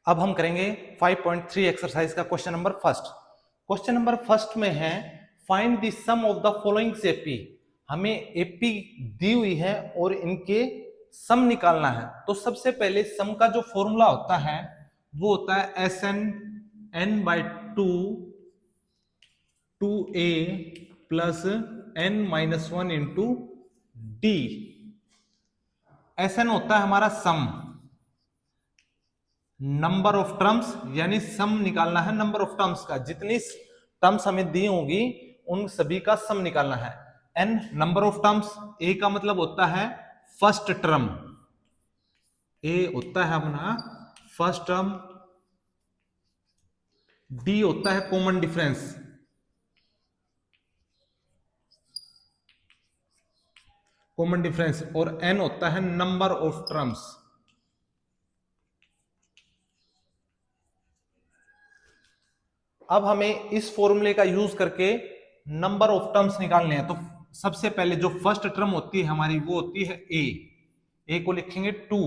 अब हम करेंगे 5.3 एक्सरसाइज का question number first. Question number first में है find the sum of the following AP. हमें एपी दी हुई है और इनके सम निकालना है। तो सबसे पहले सम का जो फॉर्मूला होता है वो होता है S n n by two A plus N minus one into d. S n होता है हमारा सम, नंबर ऑफ टर्म्स, यानी सम निकालना है नंबर ऑफ टर्म्स का। जितनी टर्म्स हमें दी होंगी उन सभी का सम निकालना है। एन नंबर ऑफ टर्म्स, ए का मतलब होता है फर्स्ट टर्म, ए होता है अपना फर्स्ट टर्म, डी होता है कॉमन डिफरेंस, कॉमन डिफरेंस, और एन होता है नंबर ऑफ टर्म्स। अब हमें इस फॉर्मूले का यूज करके नंबर ऑफ टर्म्स निकालने हैं। तो सबसे पहले जो फर्स्ट टर्म होती है हमारी वो होती है ए को लिखेंगे 2।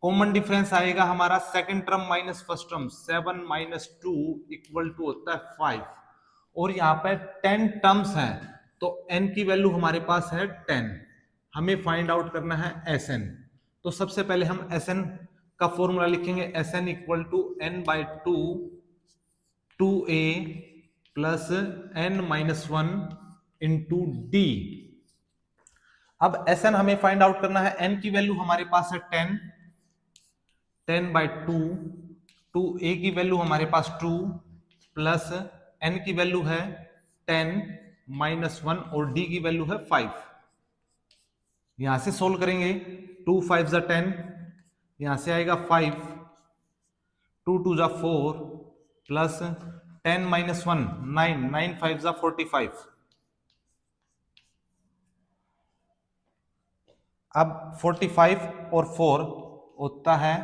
कॉमन डिफरेंस आएगा हमारा second term minus first term, 7 minus 2 equal to होता है 5। और यहाँ पे 10 टर्म्स हैं तो n की वैल्यू हमारे पास है 10। हमें फाइंड आउट करना है Sn। तो सबसे पहले हम Sn का फॉर्मूला लिखेंगे, Sn equal to n by 2a plus n minus one into D. अब Sn हमें फाइंड आउट करना है, n की वैल्यू हमारे पास है 10 बाई 2a की वैल्यू हमारे पास 2 प्लस n की वैल्यू है 10 माइनस 1 और d की वैल्यू है 5। यहां से सोल्व करेंगे, 2 5 जा 10, यहां से आएगा 5, 2 2 जा 4 प्लस 10 माइनस 1 9, 9 5 जा 45। अब 45 और 4 होता है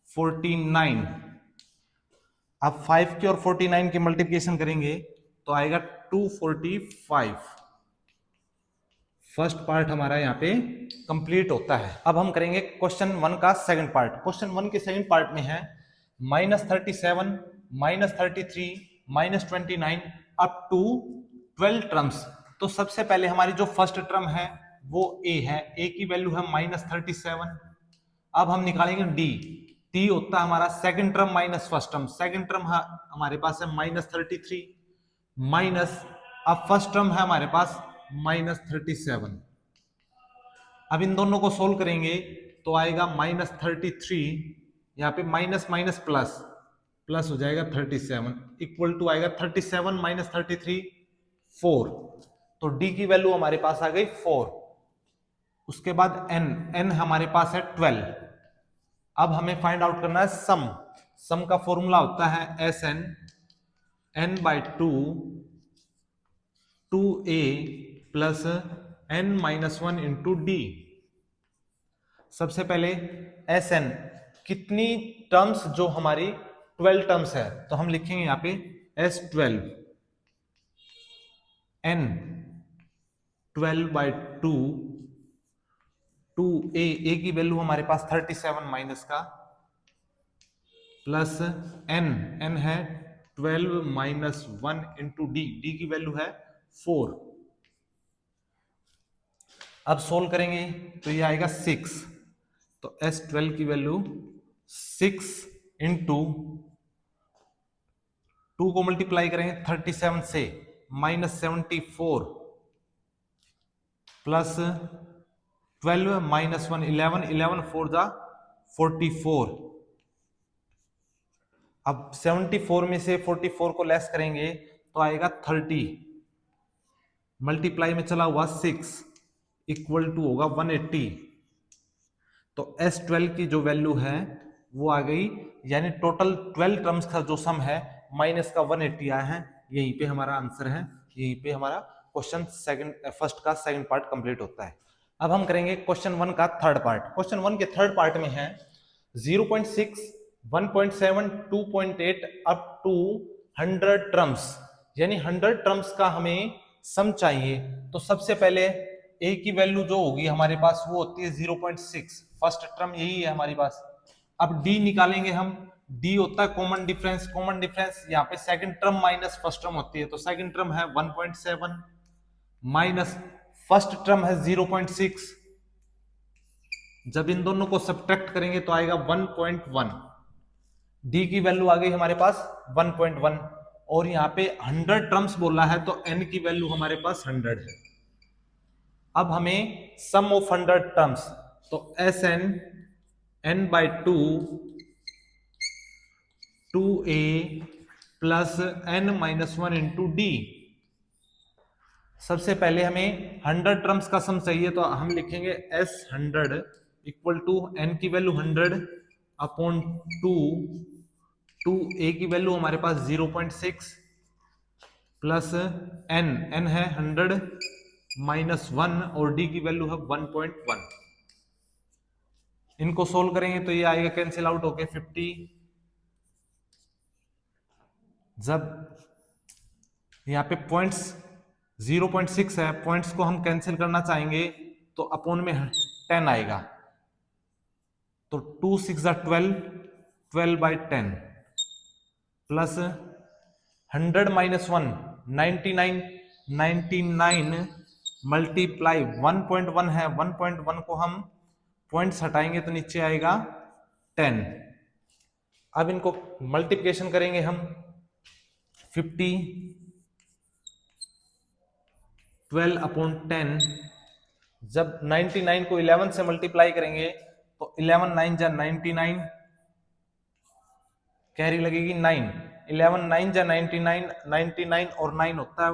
49। अब 5 की और 49 की मल्टीप्लिकेशन करेंगे तो आएगा 245। फर्स्ट पार्ट हमारा यहाँ पे कंप्लीट होता है। अब हम करेंगे क्वेश्चन 1 का सेकंड पार्ट। क्वेश्चन 1 के सेकंड पार्ट में है -37, -33, -29 अप टू 12 टर्म्स। तो सबसे पहले हमारी जो फर्स्ट टर्म है वो ए है, ए की वैल्यू है -37। अब हम निकालेंगे डी, डी होता है हमारा second term minus first term, second term हमारे पास है -33 माइनस, अब फर्स्ट टर्म है हमारे पास -37। अब इन दोनों को सोल्व करेंगे तो आएगा -33, यहाँ पे माइनस माइनस प्लस, प्लस हो जाएगा 37 इक्वल टू आएगा 37 माइनस 33 4। तो डी की वैल्यू हमारे पास आ गई 4। उसके बाद n हमारे पास है 12। अब हमें फाइंड आउट करना है सम। सम का फॉर्मूला होता है Sn n by 2a plus n minus 1 into d. सबसे पहले Sn कितनी टर्म्स, जो हमारी 12 टर्म्स है तो हम लिखेंगे यहाँ पे S12, n 12 बाई 2a की वैल्यू हमारे पास 37 माइनस का, प्लस n है 12 माइनस 1 इंटू डी की वैल्यू है 4। अब सोल्व करेंगे तो ये आएगा 6। तो S12 की वैल्यू 6 इंटू 2 को मल्टीप्लाई करेंगे 37 से, -74 प्लस 12 माइनस 1 11, 11 4 जा 44। अब 74 में से 44 को लेस करेंगे तो आएगा 30, मल्टीप्लाई में चला हुआ 6 इक्वल टू होगा 180। तो S12 की जो वैल्यू है वो आ गई, यानी टोटल 12 टर्म्स का जो सम है माइनस का 180 आया है। यहीं पे हमारा आंसर है, यहीं पे हमारा क्वेश्चन फर्स्ट का सेकंड पार्ट कंप्लीट होता है। अब हम करेंगे क्वेश्चन 1 का थर्ड पार्ट। क्वेश्चन 1 के थर्ड पार्ट में है 0.6, 1.7, 2.8 अप टू 100 टर्म्स, यानी 100 टर्म्स का हमें सम चाहिए। तो सबसे पहले ए की वैल्यू जो होगी हमारे पास वो होती है 0.6, फर्स्ट टर्म यही है हमारे पास। अब डी निकालेंगे हम, डी होता है कॉमन डिफरेंस। कॉमन डिफरेंस यहाँ पे second term minus first term होती है, तो सेकंड टर्म है 1.7 माइनस फर्स्ट टर्म है 0.6। जब इन दोनों को सब्ट्रैक्ट करेंगे तो आएगा 1.1। डी की वैल्यू आ गई हमारे पास 1.1, और यहाँ पे 100 टर्म्स बोला है तो एन की वैल्यू हमारे पास 100 है। अब हमें सम ऑफ 100 टर्म्स, तो S n n by 2 a plus N minus 1 into d. सबसे पहले हमें 100 टर्म्स का सम चाहिए, तो हम लिखेंगे एस 100 इक्वल टू एन की वैल्यू 100 अपॉन 2 ए की वैल्यू हमारे पास 0.6 प्लस एन है 100 माइनस 1 और डी की वैल्यू है 1.1। इनको सोल्व करेंगे तो ये आएगा कैंसिल आउट होके 50। जब यहाँ पे पॉइंट्स 0.6 है, पॉइंट्स को हम कैंसिल करना चाहेंगे तो अपॉन में 10 आएगा, तो 2 6 12, 12/10 प्लस 100 माइनस 1 99, 99 मल्टीप्लाई 1.1 है, 1.1 को हम पॉइंट्स हटाएंगे तो नीचे आएगा 10। अब इनको मल्टीप्लिकेशन करेंगे हम 50 12 अपॉन 10। जब 99 को 11 से मल्टीप्लाई करेंगे तो 11 9 जा 99, कैरी लगेगी 9, 11 9 जा 99, 99 और 9 होता है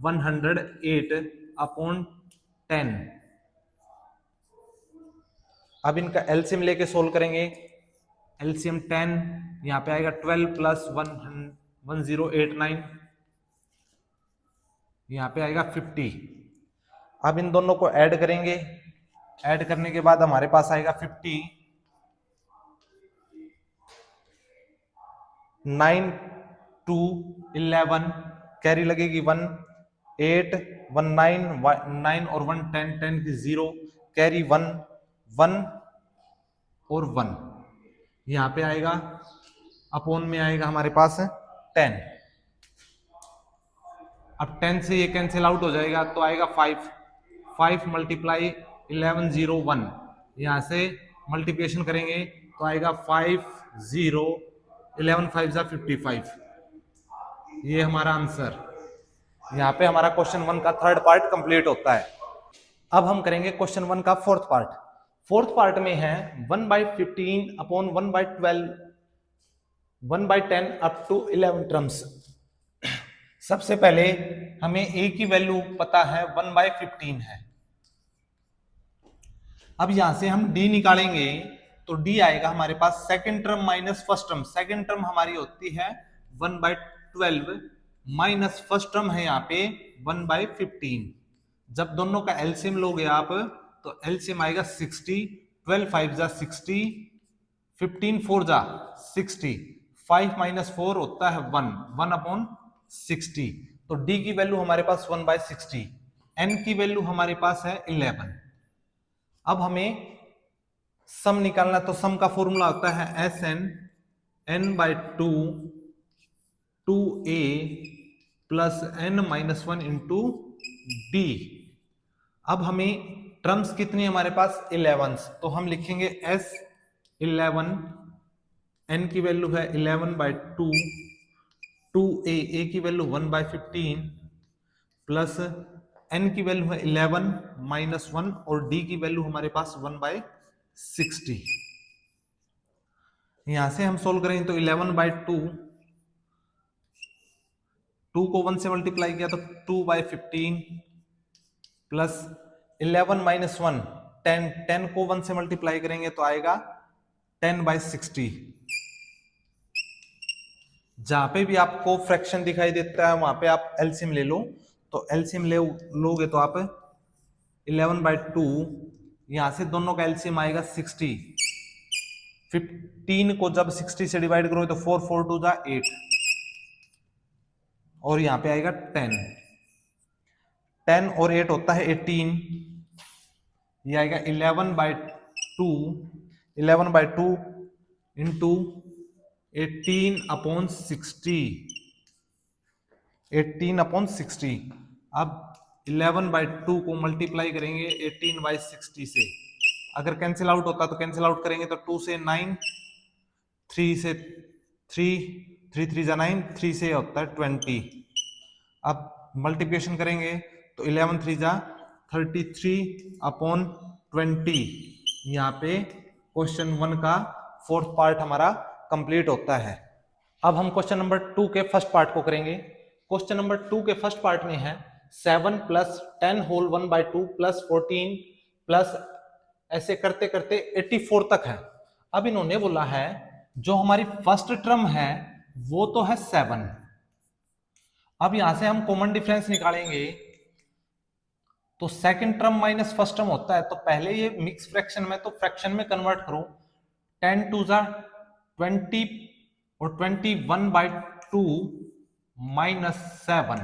108 अपॉन 10। अब इनका एलसीएम लेके सोल्व करेंगे। एलसीएम 10, यहाँ पे आएगा 12 प्लस 1089, यहाँ पे आएगा 50। अब इन दोनों को ऐड करेंगे, ऐड करने के बाद हमारे पास आएगा 50 9 2 11, कैरी लगेगी 1 8 1 9 और 1 10, 10 की 0, कैरी 1 1 और 1, यहाँ पे आएगा अपॉन में आएगा हमारे पास 10। अब 10 से ये कैंसिल आउट हो जाएगा तो आएगा 5 मल्टीप्लाई 11 0 1, यहाँ से मल्टीप्लिकेशन करेंगे तो आएगा 5 0 11 5 जा 55। ये हमारा आंसर। यहाँ पे हमारा क्वेश्चन 1 का थर्ड पार्ट कंप्लीट होता है। अब हम करेंगे क्वेश्चन 1 का फोर्थ पार्ट। फोर्थ पार्ट में है 1/15 अपॉन 1/12 1/10 अप टू 11 टर्म्स। सबसे पहले हमें a की वैल्यू पता है 1/15 है। अब यहां से हम d निकालेंगे तो d आएगा हमारे पास second term minus first term. Second term हमारी होती है 1/12 माइनस फर्स्ट टर्म है यहाँ पे 1/15। जब दोनों का एलसीएम लोगे आप तो एलसीएम आएगा 60, 12 5 जा 60, 15 4 जा 60, 5 माइनस 4 होता है 1 अपॉन 60। तो d की वैल्यू हमारे पास 1/60, n की वैल्यू हमारे पास है 11। अब हमें सम निकालना, तो सम का फॉर्मूला होता है S n n/2 2a plus n minus 1 into D. अब हमें टर्म्स कितनी हमारे पास 11, तो हम लिखेंगे s 11, n की वैल्यू है 11/2, 2a की वैल्यू 1/15 प्लस n की वैल्यू है 11 माइनस 1 और d की वैल्यू हमारे पास 1/60। यहां से हम सोल्व करेंगे तो 11/2, 2 को 1 से मल्टीप्लाई किया तो 2/15 प्लस 11 माइनस 1 10, 10 को 1 से मल्टीप्लाई करेंगे तो आएगा 10/60। जहां पे भी आपको फ्रैक्शन दिखाई देता है वहां पे आप एलसीएम ले लो, तो एलसीएम लोगे तो आप 11/2, यहां से दोनों का एलसीएम आएगा 60। 15 को जब 60 से डिवाइड करोगे तो 4 4 2 जा 8 और यहां पे आएगा 10, 10 और 8 होता है 18। ये आएगा 11/2 इंटू 18/60, 18/60। अब 11/2 को मल्टीप्लाई करेंगे 18/60 से, अगर कैंसिल आउट होता तो कैंसिल आउट करेंगे तो 2 से 9, 3 से 3, 3 3 जा 9, 3 से होता है 20। अब मल्टीप्लिकेशन करेंगे तो 11 3 जा 33/20। यहाँ पे क्वेश्चन 1 का 4th पार्ट हमारा कंप्लीट होता है। अब हम क्वेश्चन नंबर 2 के फर्स्ट पार्ट को करेंगे। क्वेश्चन नंबर 2 के फर्स्ट पार्ट में है 7 + 10 होल 1/2 + 14 प्लस ऐसे करते करते 84 तक है। अब इन्होंने बोला है जो हमारी फर्स्ट टर्म है वो तो है 7। अब यहां से हम कॉमन डिफरेंस निकालेंगे तो second term minus first term होता है, तो पहले ये मिक्स फ्रैक्शन में, तो फ्रैक्शन में कन्वर्ट करो। 10 2 जा 20 और 21/2 - 7,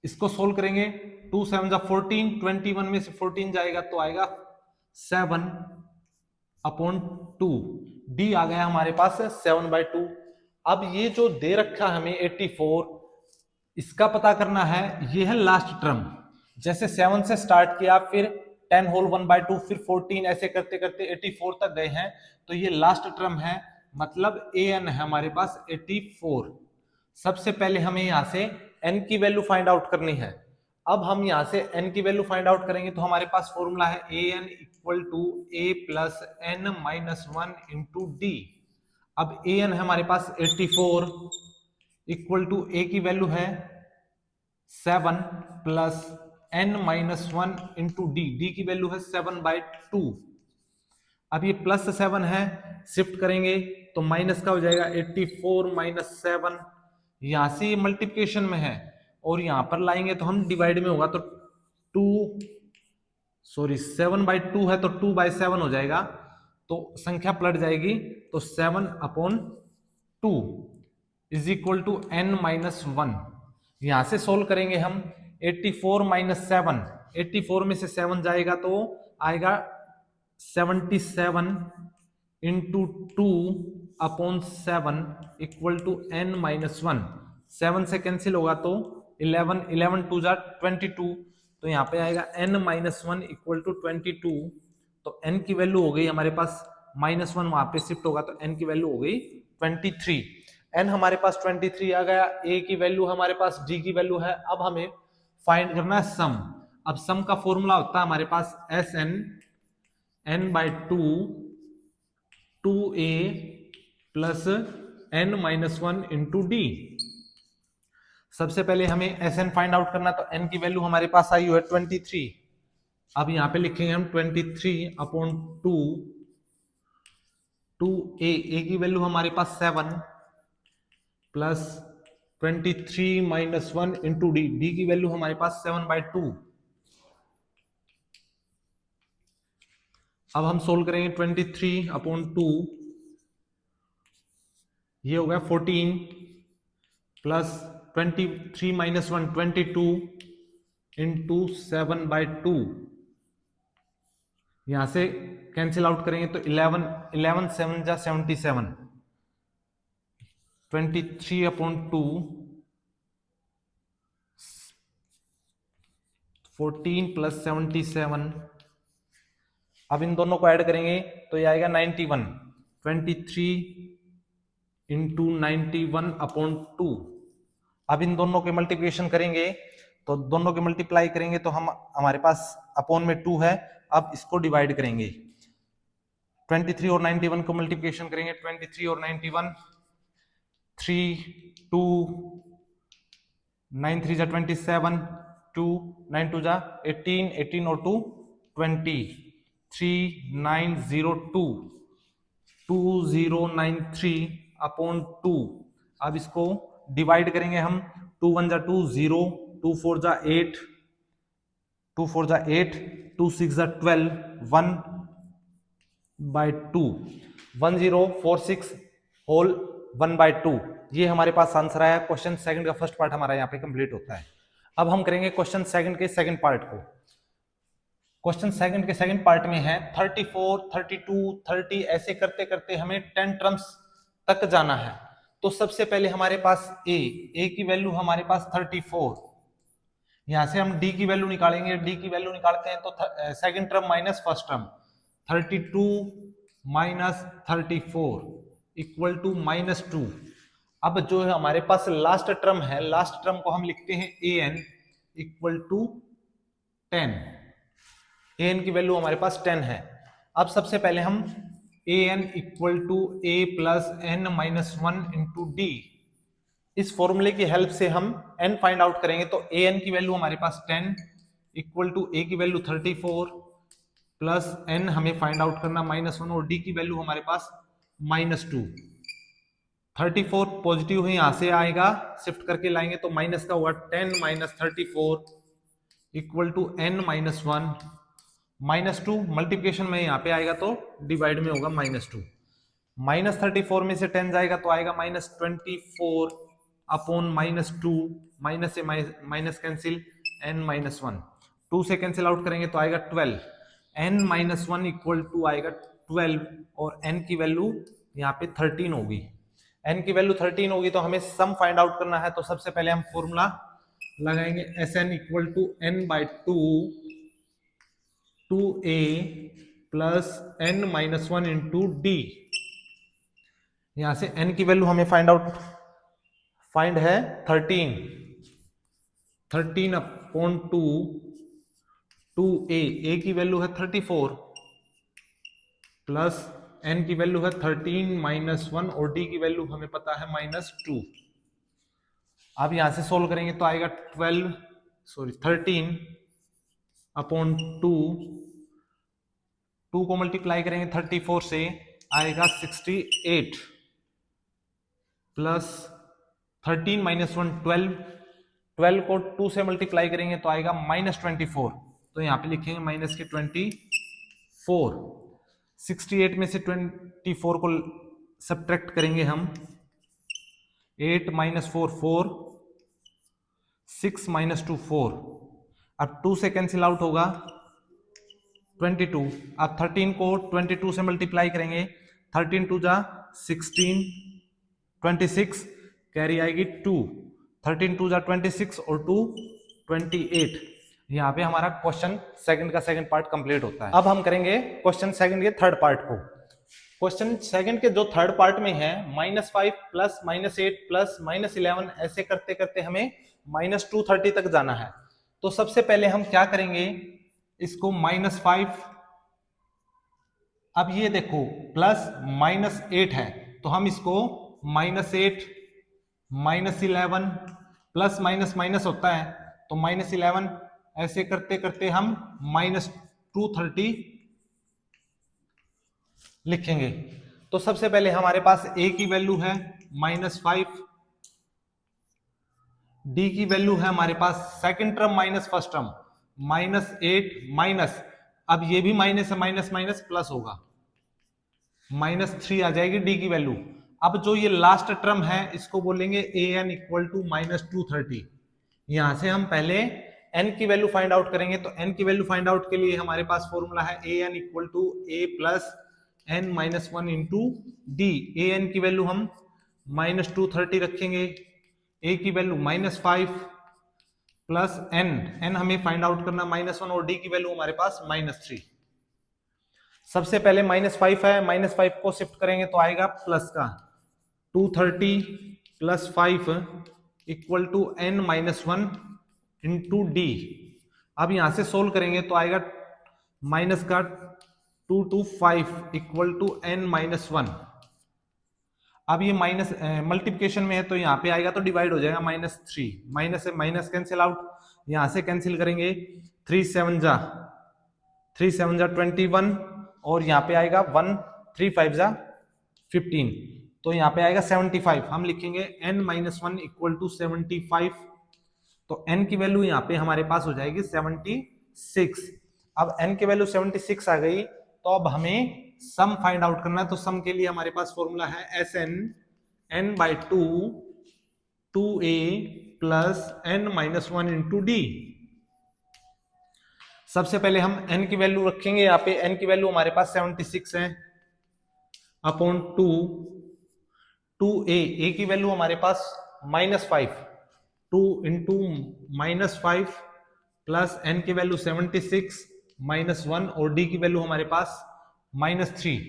इसको सोल्व करेंगे। 2 7 जा 14, 21 में से 14 जाएगा तो आएगा 7/2। डी आ गया हमारे पास 7/2। अब ये जो दे रखा है हमें 84, इसका पता करना है। ये है लास्ट टर्म, जैसे 7 से स्टार्ट किया, फिर 10 होल 1/2, फिर 14, ऐसे करते करते 84 तक गए हैं, तो ये लास्ट टर्म है, मतलब an है हमारे पास 84। सबसे पहले हमें यहां से n की वैल्यू फाइंड आउट करनी है। अब हम यहां से n की वैल्यू फाइंड आउट करेंगे तो हमारे पास फॉर्मूला है an = a + n - 1 × d। अब an है हमारे पास 84 इक्वल टू a की वैल्यू है 7 + n - 1 × d, d की वैल्यू है 7/2। अब ये +7 है, शिफ्ट करेंगे तो माइनस का हो जाएगा 84 - 7। यहां से ये मल्टीप्लिकेशन में है और यहां पर लाएंगे तो हम डिवाइड में होगा, तो 7/2 है तो 2/7 हो जाएगा, तो संख्या पलट जाएगी, तो 7/2 = n - 1। यहां से सोल्व करेंगे हम। 84 - 7, 84 में से 7 जाएगा तो आएगा 77 × 2/7 = n - 1। 7 से कैंसिल होगा तो 11, 11 2 जा 22, तो यहाँ पे आएगा n - 1 = 22। तो n की वैल्यू हो गई हमारे पास -1, वहां पे शिफ्ट होगा तो n की वैल्यू हो गई 23। n हमारे पास 23 आ गया, a की वैल्यू हमारे पास, d की वैल्यू है। अब हमें फाइंड करना है सम। अब सम का फॉर्मूला होता है हमारे पास Sn n/2 2a + n - 1 × d। सबसे पहले हमें Sn फाइंड आउट करना, तो n की वैल्यू हमारे पास आई हुई है 23। अब यहां पे लिखेंगे हम 23/2 2a, a की वैल्यू हमारे पास 7 प्लस 23 - 1 × d, d की वैल्यू हमारे पास 7/2। अब हम सोल्व करेंगे 23/2, ये हो गया 14 प्लस 23 - 1 22 × 7/2। यहां से कैंसिल आउट करेंगे तो 11, 11 7 जा 77, 23/2 14 + 77। अब इन दोनों को ऐड करेंगे तो ये आएगा 91, 23 × 91/2। अब इन दोनों के मल्टीप्लिकेशन करेंगे तो दोनों के मल्टीप्लाई करेंगे तो हम, हमारे पास अपॉन में 2 है। अब इसको डिवाइड करेंगे, 23 और 91 को मल्टीप्लिकेशन करेंगे, 23 और 91, 3 2 9 3 जा 27, 2 9 2 जा 18, 18 और 2 20, 3902 2093/2। अब इसको डिवाइड करेंगे हम, 2 1 जा 2 0, 2 4 जा 8, 2 4 जा 8, 2 6 जा 12, 1/2, 1046 होल 1/2। ये हमारे पास आंसर आया। क्वेश्चन सेकंड का फर्स्ट पार्ट हमारा यहाँ पे कंप्लीट होता है। अब हम करेंगे क्वेश्चन सेकंड के सेकंड पार्ट को। क्वेश्चन सेकंड के सेकंड पार्ट में है 34 32 30, ऐसे करते करते हमें 10 टर्म्स तक जाना है, तो सबसे पहले हमारे पास ए की वैल्यू हमारे पास 34, यहां से हम डी की वैल्यू निकालेंगे, डी की वैल्यू निकालते हैं तो second term minus first term 32 minus 34 equal to -2। अब जो है हमारे पास लास्ट टर्म है, लास्ट टर्म को हम लिखते हैं A N equal to 10, A N की वैल्यू हमारे पास 10 है। अब सबसे पहले हम A N equal to A plus N minus 1 into D, इस फॉर्मूले की हेल्प से हम n फाइंड आउट करेंगे। तो ए एन की वैल्यू हमारे पास 10 इक्वल टू ए की वैल्यू 34 प्लस n हमें फाइंड आउट करना -1 और d की वैल्यू हमारे पास -2। 34 पॉजिटिव है, यहां से आएगा शिफ्ट करके लाएंगे तो माइनस का हुआ 10 minus 34 equal to n minus 1, -2 multiplication में यहाँ पे आएगा तो डिवाइड में होगा -2। -34 में से 10 जाएगा तो आएगा -24 अपॉन -2, माइनस से माइनस कैंसिल, n -1, 2 से कैंसिल आउट करेंगे तो आएगा 12, n -1 इक्वल टू आएगा 12 और n की वैल्यू यहाँ पे 13 होगी। n की वैल्यू 13 होगी तो हमें सम फाइंड आउट करना है, तो सबसे पहले हम फॉर्मूला लगाएंगे Sn equal to n/2 2a plus n -1 into d. यहां से n की वैल्यू हमें फाइंड है 13 अपॉन 2 2a की वैल्यू है 34 प्लस n की वैल्यू है 13 -1 और d की वैल्यू हमें पता है -2। अब यहां से सोल्व करेंगे तो आएगा 13 अपॉन 2 को मल्टीप्लाई करेंगे 34 से आएगा 68 प्लस 13 -1 12 को 2 से मल्टीप्लाई करेंगे तो आएगा -24, तो यहाँ पे लिखेंगे माइनस के 24। 68 में से 24 को सब्ट्रैक्ट करेंगे हम, 8 - 4 4, 6 - 2 4, अब 2 से कैंसिल आउट होगा 22। अब 13 को 22 से मल्टीप्लाई करेंगे, 13 2 जा 16, 26 कैरी आएगी 2, 13 2 जा 26 और 2 28। यहाँ पे हमारा क्वेश्चन सेकंड का सेकंड पार्ट कंप्लीट होता है। अब हम करेंगे क्वेश्चन सेकंड के थर्ड पार्ट को। क्वेश्चन सेकंड के जो थर्ड पार्ट में है -5 प्लस -8 प्लस -11 ऐसे करते करते हमें -230 तक जाना है। तो सबसे पहले हम क्या करेंगे, इसको -5, अब ये देखो प्लस -8 है तो हम इसको -8 -11 प्लस माइनस माइनस होता है तो -11 ऐसे करते करते हम -230 लिखेंगे। तो सबसे पहले हमारे पास a की वैल्यू है -5, d की वैल्यू है हमारे पास second term minus first term -8 minus, अब ये भी माइनस है, माइनस माइनस प्लस होगा, -3 आ जाएगी d की वैल्यू। अब जो ये लास्ट टर्म है इसको बोलेंगे an इक्वल टू -230। यहां से हम पहले n की वैल्यू फाइंड आउट करेंगे, तो n की वैल्यू फाइंड आउट के लिए हमारे पास फॉर्मूला है an equal to a plus n -1 into d. an की वैल्यू हम -230 रखेंगे, a की वैल्यू -5 प्लस n हमें फाइंड आउट करना -1 और d की वैल्यू हमारे पास -3। सबसे पहले -5 है, -5 को शिफ्ट करेंगे तो आएगा प्लस का 230 plus 5 equal to n -1 into D. अब यहां से सोल्व करेंगे तो आएगा माइनस का 2 to 5 इक्वल टू n -1। अब ये माइनस मल्टीप्लिकेशन में है तो यहाँ पे आएगा तो डिवाइड हो जाएगा -3, माइनस से माइनस कैंसिल आउट, यहां से कैंसिल करेंगे 3 7 जा 21 और यहाँ पे आएगा 1 3 5 जा 15, तो यहाँ पे आएगा 75। हम लिखेंगे n -1 इक्वल टू 75, तो n की वैल्यू यहाँ पे हमारे पास हो जाएगी 76। अब n की वैल्यू 76 आ गई तो अब हमें सम फाइंड आउट करना है, तो सम के लिए हमारे पास फॉर्मूला है Sn n/2 2a plus n -1 into d. सबसे पहले हम n की वैल्यू रखेंगे, यहाँ पे n की वैल्यू हमारे पास 76 है अपॉन 2 2a की वैल्यू हमारे पास -5, 2 इंटू -5 प्लस n की वैल्यू 76 -1 और d की वैल्यू हमारे पास -3।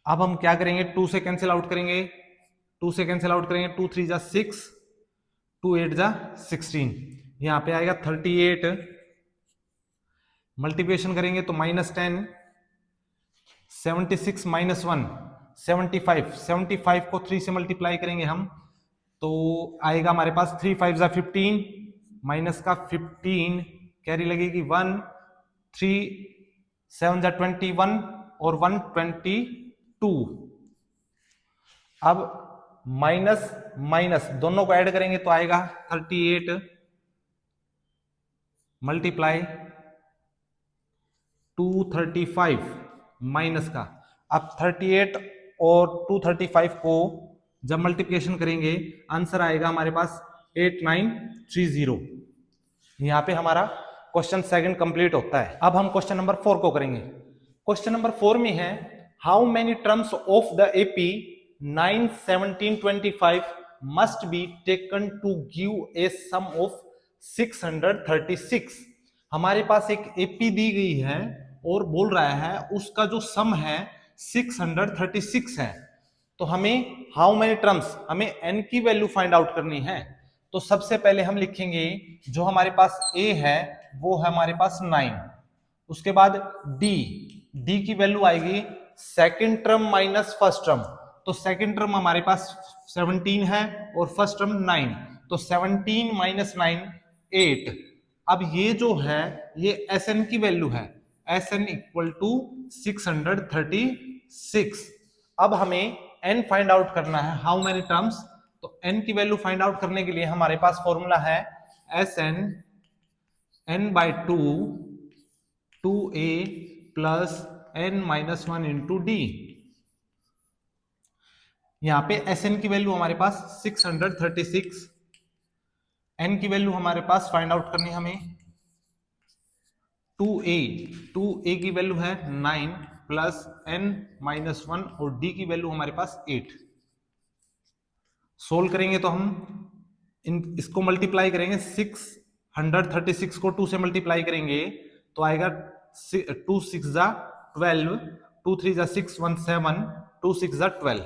अब हम क्या करेंगे, 2 से कैंसिल आउट करेंगे, 2 से कैंसिल आउट करेंगे, 2 3 जा 6, 2 8 जा 16, यहां पे आएगा 38, मल्टीप्लिकेशन करेंगे तो -10, 76 -1 75, 75 को 3 से मल्टीप्लाई करेंगे हम तो आएगा हमारे पास 3 5 जा 15, माइनस का 15 कैरी लगेगी 1, 3 7 जा 21 और 122। अब माइनस माइनस दोनों को ऐड करेंगे तो आएगा 38 मल्टीप्लाई 235 माइनस का। अब 38 और 235 को जब मल्टीप्लिकेशन करेंगे आंसर आएगा हमारे पास 8930। यहां पे हमारा क्वेश्चन सेकंड कंप्लीट होता है। अब हम क्वेश्चन नंबर 4 को करेंगे। क्वेश्चन नंबर 4 में है how many terms of the AP 9 17 25 must be taken to give a sum of 636। हमारे पास एक एपी दी गई है और बोल रहा है उसका जो सम है 636 है। तो हमें हाउ मेनी टर्म्स, हमें n की वैल्यू फाइंड आउट करनी है। तो सबसे पहले हम लिखेंगे जो हमारे पास a है वो है हमारे पास 9, उसके बाद d की वैल्यू आएगी second term minus first term. तो सेकंड टर्म हमारे पास 17 है और फर्स्ट टर्म 9, तो 17 माइनस 9 8। अब ये जो है ये Sn की वैल्यू है, Sn इक्वल टू 636। अब हमें n फाइंड आउट करना है, हाउ मेनी टर्म्स। तो n की वैल्यू फाइंड आउट करने के लिए हमारे पास फॉर्मूला है Sn n/2 2a plus n minus 1 into d. यहां पे Sn की वैल्यू हमारे पास 636, n की वैल्यू हमारे पास फाइंड आउट करनी है हमें 2a की वैल्यू है 9 प्लस n माइनस 1 और d की वैल्यू हमारे पास 8। सोल्व करेंगे तो हम इसको मल्टीप्लाई करेंगे, 636 को 2 से मल्टीप्लाई करेंगे तो आएगा 2 6 जा 12, 2 3 जा 6 1 7, 2 6 जा 12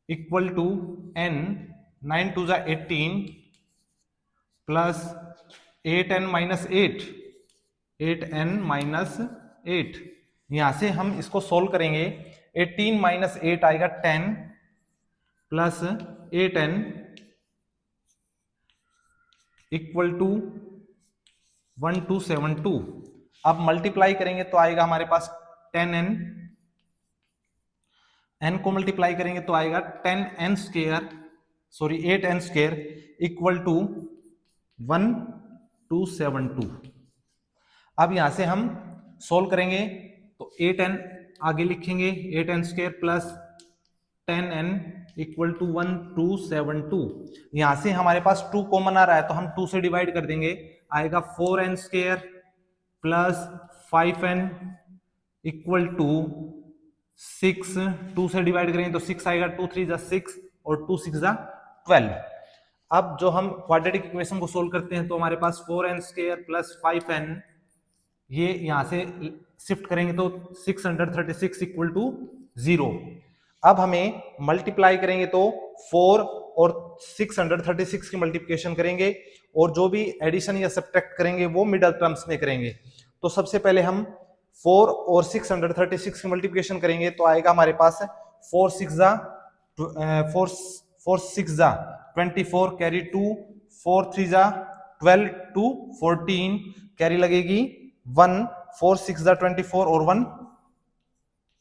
इक्वल टू n 9 2 जा 18 plus 8n minus 8, 8n minus 8। यहां से हम इसको सोल्व करेंगे, 18 माइनस 8 आएगा 10 प्लस 8n इक्वल टू 1272। अब मल्टीप्लाई करेंगे तो आएगा हमारे पास 10n, n को मल्टीप्लाई करेंगे तो आएगा 10n square, sorry 8n square equal to 1272। अब यहां से हम सोल्व करेंगे तो 8n आगे लिखेंगे, 8n square plus 10n equal to 1272। यहां से हमारे पास 2 कॉमन आ रहा है तो हम 2 से डिवाइड कर देंगे, आएगा 4n square plus 5n equal to 6, 2 से डिवाइड करेंगे तो 6 आएगा, 2 3 जा 6 और 2 6 जा 12। अब जो हम क्वाड्रेटिक इक्वेशन को सोल्व करते हैं तो हमारे पास 4n स्क्वायर प्लस 5n, ये यहां से शिफ्ट करेंगे तो 636 इक्वल टू 0। अब हमें मल्टीप्लाई करेंगे तो 4 और 636 की मल्टीप्लिकेशन करेंगे और जो भी एडिशन या सब्ट्रैक्ट करेंगे वो मिडल टर्म्स में करेंगे। तो सबसे पहले हम 4 और 636 की मल्टीप्लिकेशन करेंगे तो आएगा हमारे पास 4 6 जा 24 कैरी 2, 4 3 जा 12 2 14 कैरी लगेगी 1, 4 6 जा 24 और 1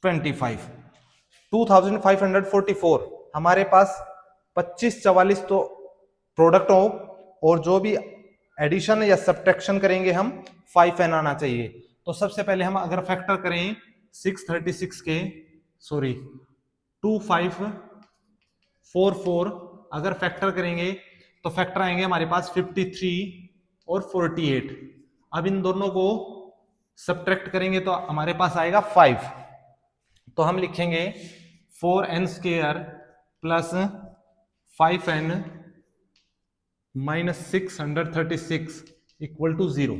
25, 2544। हमारे पास 25 44 तो प्रोडक्ट हो और जो भी एडिशन या सब्ट्रैक्शन करेंगे हम 5n आना चाहिए। तो सबसे पहले हम अगर फैक्टर करें 636 के, सॉरी 2544 अगर फैक्टर करेंगे तो फैक्टर आएंगे हमारे पास 53 और 48। अब इन दोनों को सब्ट्रैक्ट करेंगे तो हमारे पास आएगा 5। तो हम लिखेंगे 4n² plus 5n minus 636 equal to 0।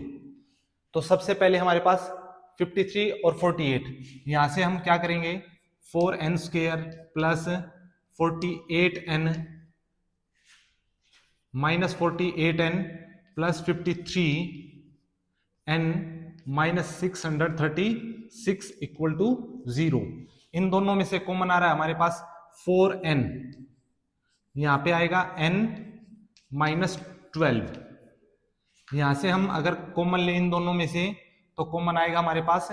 तो सबसे पहले हमारे पास 53 और 48, यहां से हम क्या करेंगे 4n² plus 48n minus 48n plus 53n minus 636 equal to 0। इन दोनों में से कॉमन आ रहा है हमारे पास 4n, यहां पे आएगा n माइनस 12। यहां से हम अगर कॉमन ले इन दोनों में से तो कॉमन आएगा हमारे पास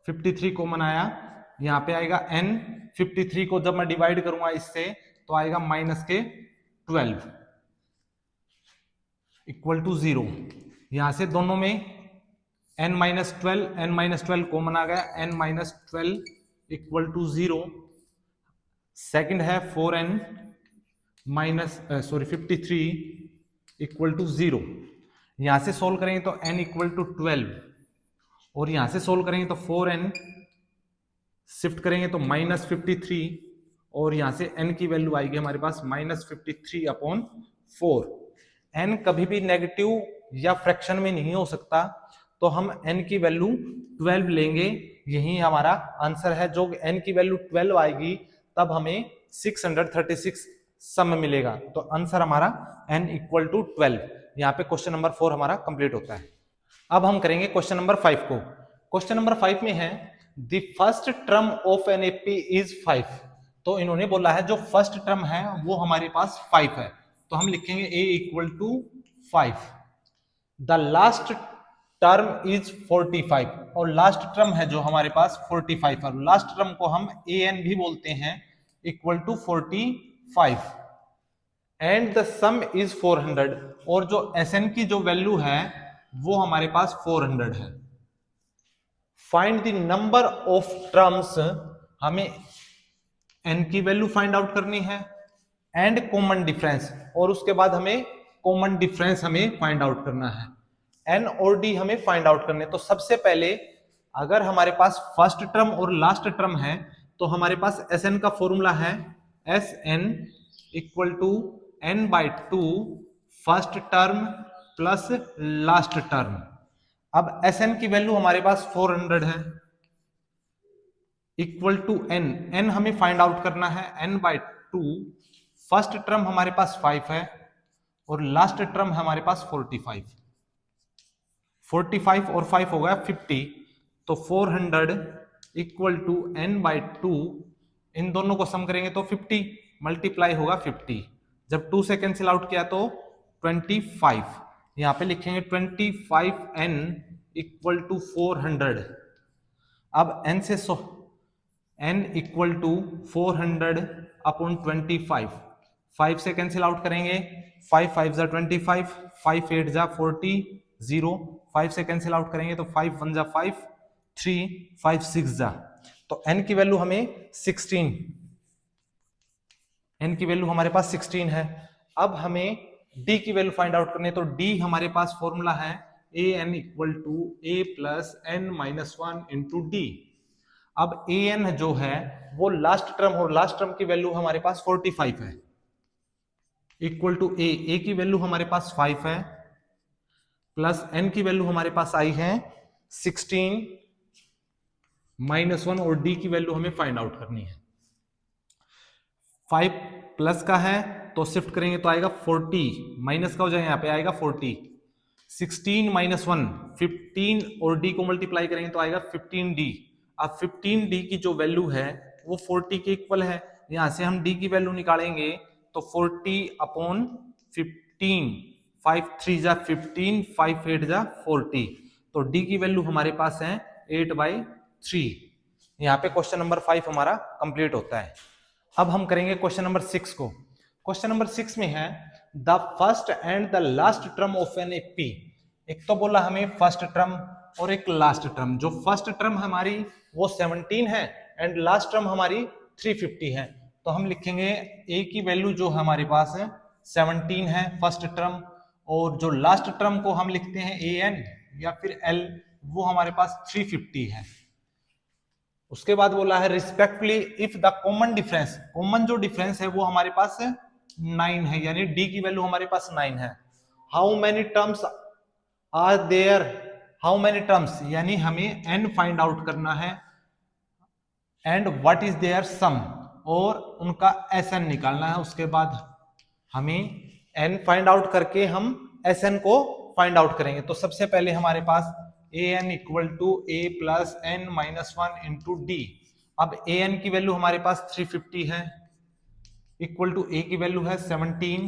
53 कॉमन आया। यहां पे आएगा n, 53 को जब मैं डिवाइड करूंगा इससे तो आएगा माइनस के 12 इक्वल टू 0। यहां से दोनों में n माइनस 12 कॉमन आ गया, n minus 12 equal to 0। Second है 4n माइनस 53 इक्वल टू 0। यहां से सोल्व करेंगे तो n इक्वल टू 12 और यहां से सोल्व करेंगे तो 4n शिफ्ट करेंगे तो माइनस 53 और यहां से n की वैल्यू आएगी हमारे पास माइनस 53 अपॉन 4। n कभी भी नेगेटिव या फ्रैक्शन में नहीं हो सकता, तो हम n की वैल्यू 12 लेंगे, यही हमारा आंसर है। जो n की वैल्यू 12 आएगी तब हमें 636 सम मिलेगा। तो आंसर हमारा n इक्वल टू 12। यहाँ पे क्वेश्चन नंबर 4 हमारा कंप्लीट होता है। अब हम करेंगे क्वेश्चन नंबर 5 को। क्वेश्चन नंबर 5 में है the first term of an AP is 5। तो इन्होंने बोला है जो फर्स्ट टर्म है वो हमारे पास 5 है, तो हम लिखेंगे a equal to 5। The last term is 45 और लास्ट टर्म है जो हमारे पास 45 है, लास्ट टर्म को हम an भी बोलते हैं, equal to 45 and the sum is 400 और जो Sn की जो वैल्यू है वो हमारे पास 400 है। Find the number of terms, हमें n की वैल्यू फाइंड आउट करनी है एंड कॉमन डिफरेंस, और उसके बाद हमें कॉमन डिफरेंस हमें फाइंड आउट करना है। n और d हमें फाइंड आउट करने। तो सबसे पहले अगर हमारे पास फर्स्ट टर्म और लास्ट टर्म है तो हमारे पास Sn का फॉर्मूला है Sn equal to n by 2 first term plus last term. अब Sn की वैल्यू हमारे पास 400 है, इक्वल टू n हमें फाइंड आउट करना है n बाई 2। फर्स्ट टर्म हमारे पास 5 है और लास्ट टर्म हमारे पास 45 और 5 हो गया 50। तो 400 इक्वल टू n बाई 2, इन दोनों को सम करेंगे तो 50 मल्टीप्लाई होगा 50, जब 2 से कैंसिल आउट किया तो 25। यहां पे लिखेंगे 25n इक्वल टू 400। अब n से n इक्वल टू 400 अपॉन 25, 5 से कैंसिल आउट करेंगे, 5 5 जा 25, 5 8 जा 40, 0, 5 से कैंसिल आउट करेंगे तो 5 1 जा 5, 3 5 6 जा, तो n की वैल्यू हमें 16, n की वैल्यू हमारे पास 16 है। अब हमें d की वैल्यू फाइंड आउट करनी है, तो d हमारे पास फॉर्मूला है an equal to a plus n minus 1 into D. अब an जो है वो लास्ट टर्म और लास्ट टर्म की वैल्यू हमारे पास 45 है, इक्वल टू a की वैल्यू हमारे पास 5 है प्लस n की वैल्यू हमारे पास आई है 16 माइनस 1 और d की वैल्यू हमें फाइंड आउट करनी है। 5 प्लस का है तो शिफ्ट करेंगे तो आएगा 40, माइनस का हो जाएगा यहाँ पे आएगा 40, 16 माइनस 1 15 और d को मल्टीप्लाई करेंगे तो आएगा 15d। अब 15d की जो वैल्यू है वो 40 के इक्वल है, यहां से हम d की वैल्यू निकालेंगे तो 40 अपॉन 15, 5 3 जा 15, 5 8 जा 40, तो d की वैल्यू हमारे पास है 8/3। यहाँ पे क्वेश्चन नंबर 5 हमारा कंप्लीट होता है। अब हम करेंगे क्वेश्चन नंबर 6 को। क्वेश्चन नंबर 6 में है the first and the last term of an AP. एक तो बोला हमें फर्स्ट टर्म और एक लास्ट टर्म। जो फर्स्ट टर्म हमारी वो 17 है एंड लास्ट टर्म हमारी 350 है, तो हम लिखेंगे a की वैल्यू जो हमारे पास है 17 है फर्स्ट टर्म और जो लास्ट टर्म को हम लिखते हैं ए एन या फिर एल, वो हमारे पास 350 है। उसके बाद बोला है respectfully if the common difference, common जो डिफरेंस है वो हमारे पास 9 है, यानी डी की वैल्यू हमारे पास 9 है। How many terms are there, how many terms यानी हमें एन फाइंड आउट करना है, and what is their sum, और उनका एस एन निकालना है। उसके बाद हमें एन फाइंड आउट करके हम एस एन को फाइंड आउट करेंगे। तो सबसे पहले हमारे पास A N equal to A plus N minus one into D. अब ए एन की वैल्यू हमारे पास 350 है, इक्वल टू ए की वैल्यू है 17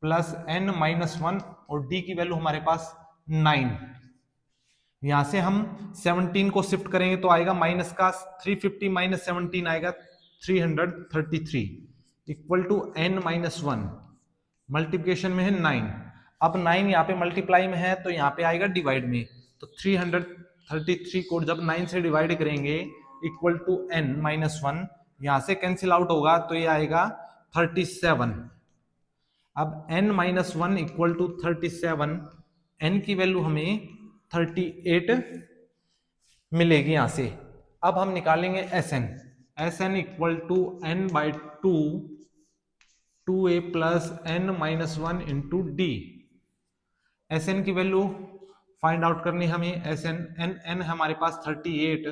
प्लस एन माइनस वन, और डी की वैल्यू हमारे पास 9। यहां से हम 17 को शिफ्ट करेंगे तो आएगा माइनस का 350 माइनस 17 आएगा 333 equal to n minus one, multiplication में है 9। अब 9 यहाँ पे मल्टीप्लाई में है तो यहाँ पे आएगा डिवाइड में, तो 333 को जब 9 से डिवाइड करेंगे equal to n minus one, यहां से कैंसिल आउट होगा तो ये आएगा 37। अब n minus one equal to 37, n की वैल्यू हमें 38 मिलेगी यहां से। अब हम निकालेंगे Sn, Sn equal to n by two, 2a plus N minus one into d. Sn की वैल्यू फाइंड आउट करनी हमें, Sn n हमारे पास 38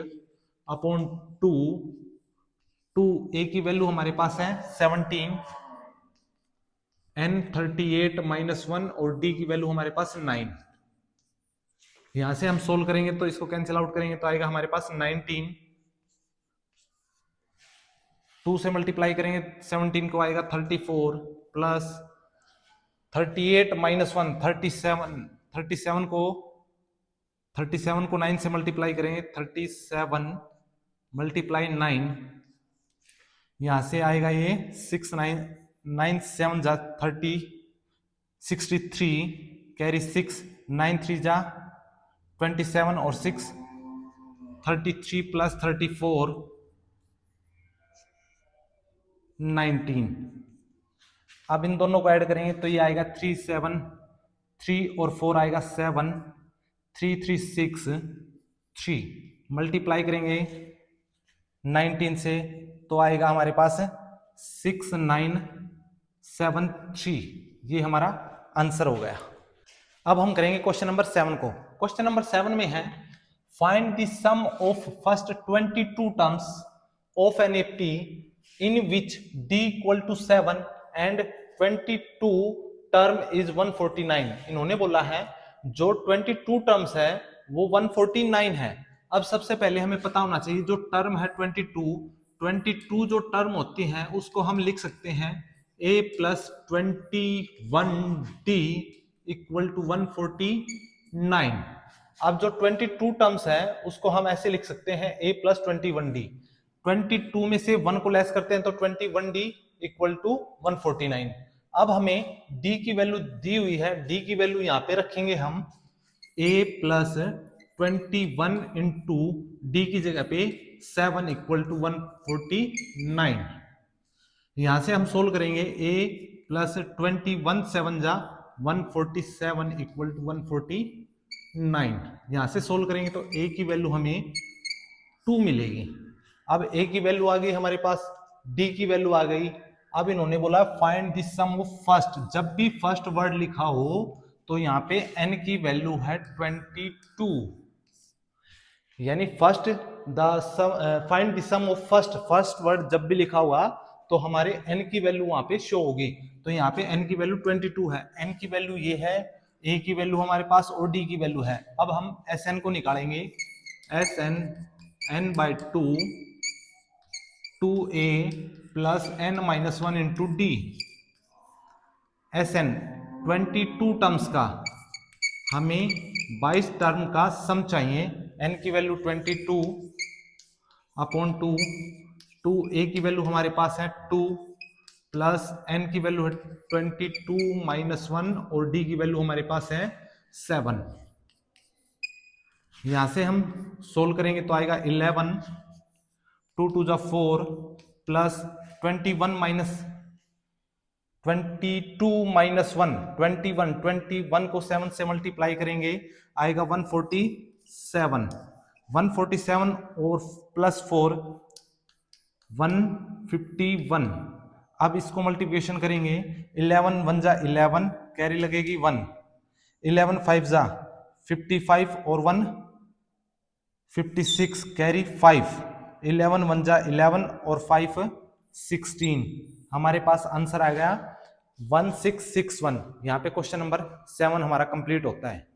अपॉन 2, 2a की वैल्यू हमारे पास है 17, n 38 माइनस वन, और d की वैल्यू हमारे पास 9। यहां से हम सोल्व करेंगे तो इसको कैंसिल आउट करेंगे तो आएगा हमारे पास 19, 2 से मल्टीप्लाई करेंगे 17 को आएगा 34 प्लस 38 माइनस वन 37, 37 को 9 से मल्टीप्लाई करेंगे 37 मल्टीप्लाई 9, यहां से आएगा ये 6 9 9 7 जा 30 63 कैरी 6 9 3 जा 27 और 6 33 प्लस 34 19। अब इन दोनों को ऐड करेंगे तो ये आएगा 3 7, 3 और 4 आएगा 7, 3 3 6 3, मल्टीप्लाई करेंगे 19 से तो आएगा हमारे पास 6 9 7 3। ये हमारा आंसर हो गया। अब हम करेंगे क्वेश्चन नंबर 7 को। क्वेश्चन नंबर 7 में है find the sum of first 22 terms of an AP in which d equal to 7 and 22 term is 149। इन्होंने बोला है जो 22 टर्म्स है वो 149 है। अब सबसे पहले हमें पता होना चाहिए जो टर्म है 22 जो टर्म होती हैं उसको हम लिख सकते हैं a plus 21d equal to 149। अब जो 22 टर्म्स है उसको हम ऐसे लिख सकते हैं a प्लस 21d, 22 में से 1 को लेस करते हैं तो 21d इक्वल टू 149। अब हमें d की वैल्यू दी हुई है, d की वैल्यू यहां पे रखेंगे हम a प्लस 21 इंटू डी की जगह पे 7 इक्वल टू 149। यहां से हम सोल्व करेंगे a प्लस 21 7 जा 147 इक्वल टू 149। यहां से सोल्व करेंगे तो a की वैल्यू हमें 2 मिलेगी। अब a की वैल्यू आ गई हमारे पास, d की वैल्यू आ गई। अब इन्होंने बोला find the sum of first, जब भी फर्स्ट वर्ड लिखा हो तो यहाँ पे n की वैल्यू है 22, यानी first find the sum of first word जब भी लिखा हुआ तो हमारे n की वैल्यू वहां पे शो होगी। तो यहाँ पे n की वैल्यू 22 है, n की वैल्यू ये है, a की वैल्यू हमारे पास और d की वैल्यू है। अब हम Sn को निकालेंगे, Sn n by 2 2a plus n minus one into d. Sn 22 terms का हमें 22 टर्म का सम चाहिए, n की वैल्यू 22 अपॉन 2, 2a की वैल्यू हमारे पास है 2 प्लस n की वैल्यू है 22 माइनस 1 और d की वैल्यू हमारे पास है 7। यहां से हम सोल्व करेंगे तो आएगा 11, 2 2 जा 4 प्लस 21 माइनस 22 माइनस 1 21, 21 को 7 से मल्टीप्लाई करेंगे आएगा 147, 147 और प्लस 4 151। अब इसको मल्टीप्लिकेशन करेंगे, 11 1 जा 11, कैरी लगेगी 1, 11 5 जा 55 और 1 56, कैरी 5, 11 1 जा 11 और 5 16। हमारे पास आंसर आ गया 1661। यहाँ पे क्वेश्चन नंबर 7 हमारा कंप्लीट होता है।